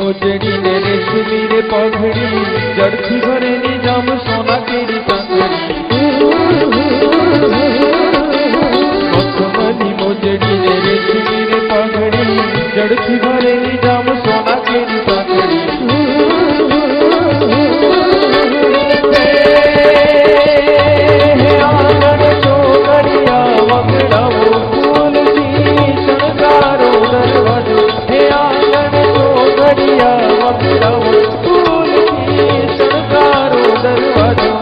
मोजड़ी ने रेशमी रे पगड़ी जड़थी भरे निजाम सोना केरी चांदड़ी मखमली मोजड़ी ने रेशमी रे पगड़ी जड़थी भरे निजाम सोना केरी चांदड़ी आंगण चौगड़िया वगड़ाओ फूल की शणगारो दरवाजो हे आंगण चौगड़िया वगड़ाओ फूल की शणगारो दरवाजो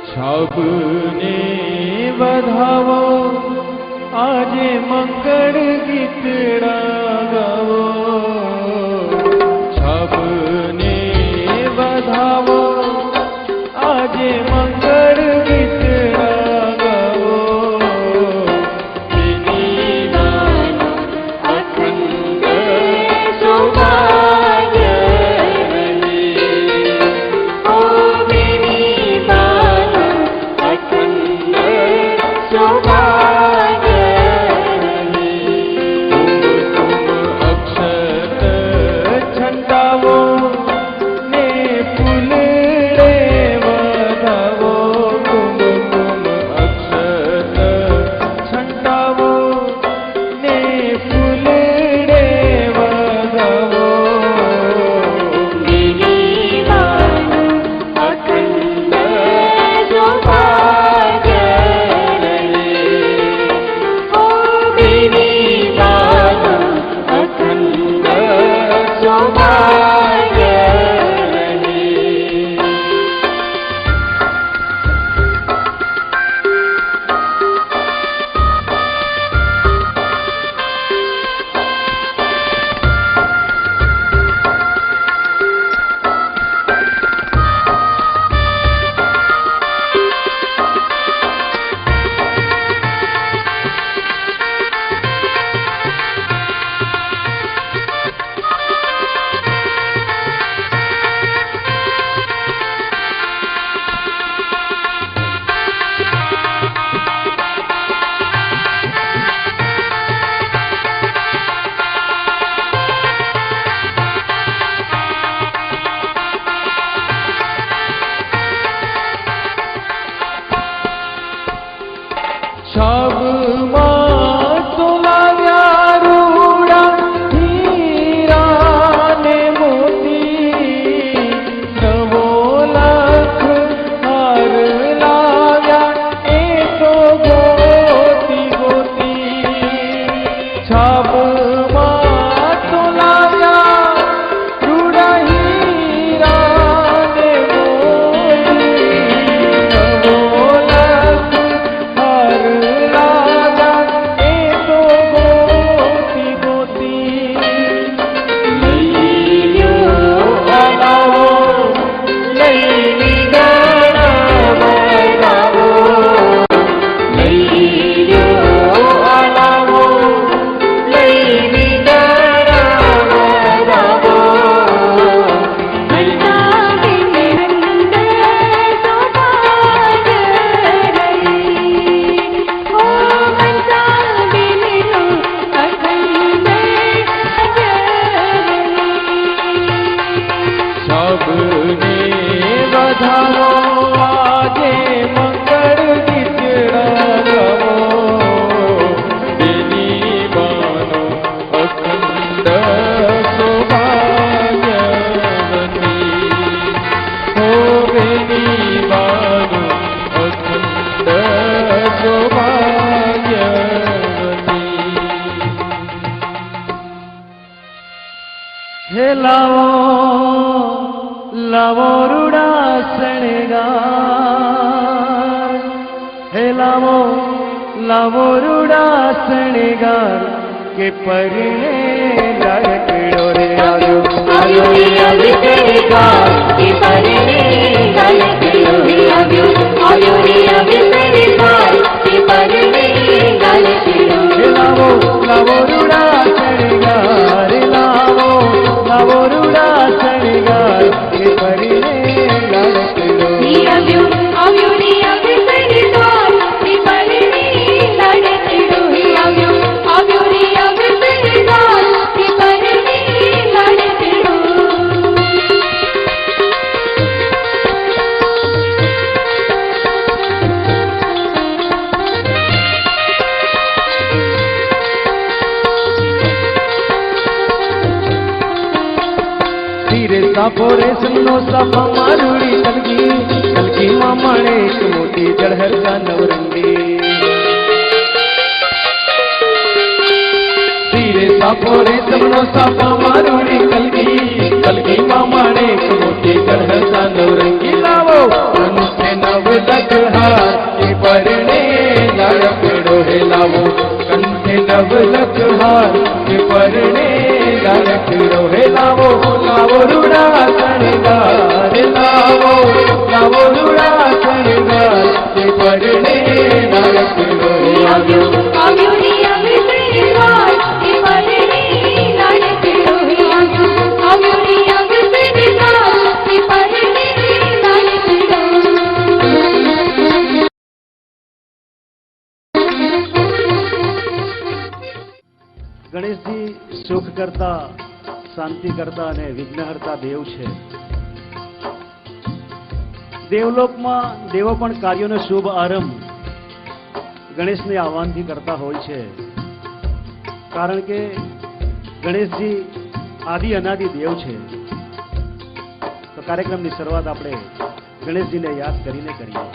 छापने बधावो आजे मंगल गीतड़ा गावो छापने बधावो आजे मंगल गीतड़ा गावो अखंड सौभाग्य सौभाग्य सबने વધારો આજે મંગળ ગીતડા ગાવો બેની બાનો અખંડ સૌભાગ્યવતી હો બેની બાનો અખંડ સૌભાગ્યવતી હે લાવો લાવો રૂડા શણગાર હે લાવો લાવો રૂડા શણગાર કે પરણે લાડકડો રે આવ્યો આવ્યો રે અવિસરકાર કે પરણે લાડકડો રે આવ્યો આવ્યો રે અવિસરકાર કે પરણે લાડકડો હે લાવો લાવો રૂડા શણગાર લાવો લાવો રૂડા શણગાર કે પરણે લાડકડો આવ્યો આવ્યો રે અવિસરકાર કે પરણે લાડકડો આવ્યો આવ્યો રે અવિસરકાર કે પરણે લાડકડો ધીરે સાપો રેશમનો સાપા મારુડી કલકી માં મળે એક મોટી જળહરતા નવરંગી ધીરે સાપો રેશમનો સાપા મારુડી કલકી માં મળે એક મોટી જળહરતા નવરંગી લાવો કંઠે નવ લખહાર કે પરણે લાડકડો હે લાવો કંઠે નવ લખહાર કે પરણે લાડકડો હે લાવો લાવો રૂડા શણગાર લાવો લાવો રૂડા શણગાર કે પરણે લાડકડો આવ્યો આવ્યો રે અવિસરકાર કે પરણે લાડકડો આવ્યો આવ્યો રે અવિસરકાર કે પરણે લાડકડો ગણેશજી સુખ કરતા શાંતિ કરતા અને વિઘ્નહર્તા દેવ છે. દેવલોકમાં દેવો પણ કાર્યોનો શુભ આરંભ ગણેશને આહવાનથી કરતા હોય છે, કારણ કે ગણેશજી આદિ અનાદિ દેવ છે. તો કાર્યક્રમની શરૂઆત આપણે ગણેશજીને યાદ કરીને કરીએ.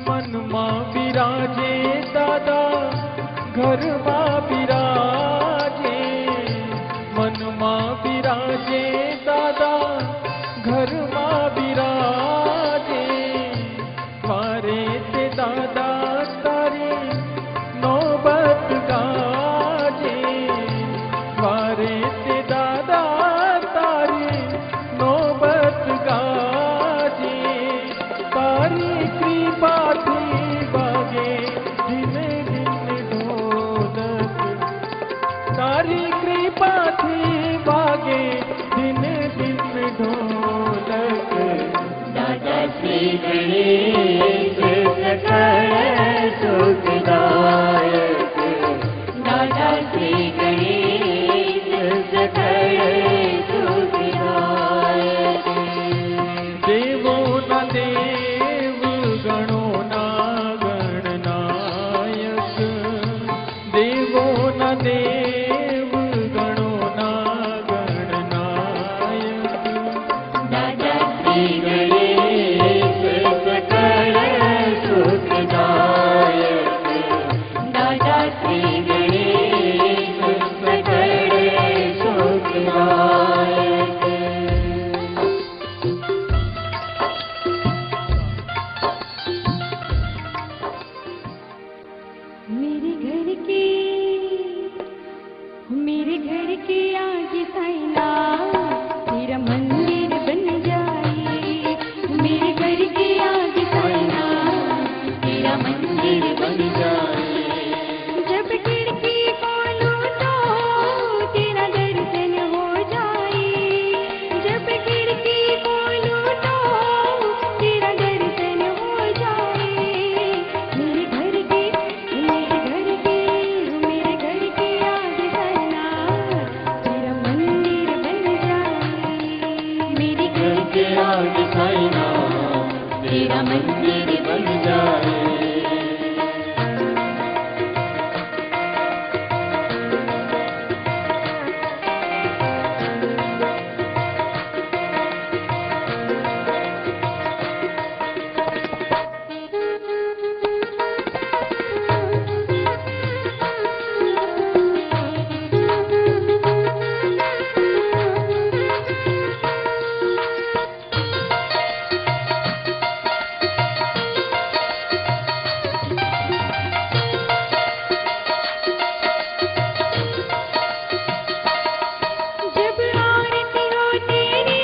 મનમાં બિરાજે દાદા ઘરમાં બિરાજે મનમાં બિરાજે દાદા ઘરમાં બિરાજે વારે તે દાદા તારી નોબત ગાજે વારે તે દાદા તારી નોબત ગાજે તારી કૃપાથી વાગે દિન દિન ઢોલક તારી કૃપાથી વાગે દિન દિન ઢોલક દાદા શ્રી ગણેશ સકળ સુખદાયક દાદા શ્રી ગણેશ સકળ સુખદાયક દેવોના દેવ ગણોના ગણનાયક દેવોના દેવ ગણોના ગણનાયક દાદા શ્રી ગણેશ સકળ સુખદાયક દાદા શ્રી ગણેશ સકળ સુખદાયક मेरे घर के आगे साईनाथ तेरा मंदिर बन जाए मेरे घर के आगे मंदिर बन जाए। जब खिड़की खोलूं तो तेरा दर्शन हो जाए। जब खिड़की खोलूं तो तेरा दर्शन हो जाए। मेरे घर के आगे सजना तेरा मंदिर बन जाए। मेरे घर के आगे साइना तेरा मंदिर बन जाए। जब आरती हो तेरी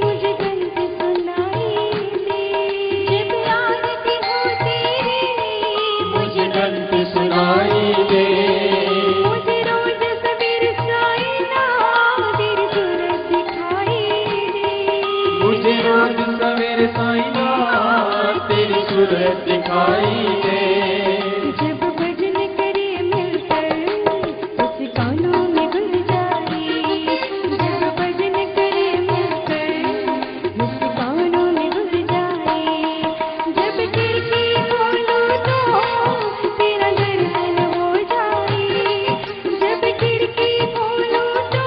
मुझे गंध सुनाई दे। जब आरती हो तेरी मुझे गंत सुनाई दे। मुझे रोज सवेरे साइना तेरी सूरत दिखाई दे। मुझे रोज सवेरे साइना तेरी सूरत दिखाई दे। जब भजन करे मिलकर उस कानों में घुल जाए। जब भजन करे मिलकर उस कानों में घुल जाए। जब खिड़की खोलूं तो तेरा दर्शन हो जाए। जब खिड़की खोलूं तो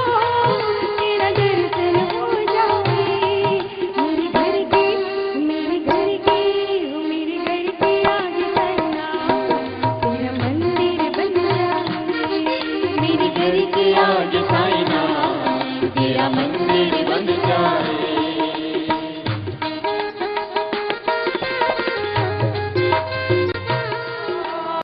तेरा दर्शन हो जाए। मेरे घर के आगे सजना तेरा मंदिर बन जाए। मेरे घर के आगे साइना तेरा मंदिर बन जाए।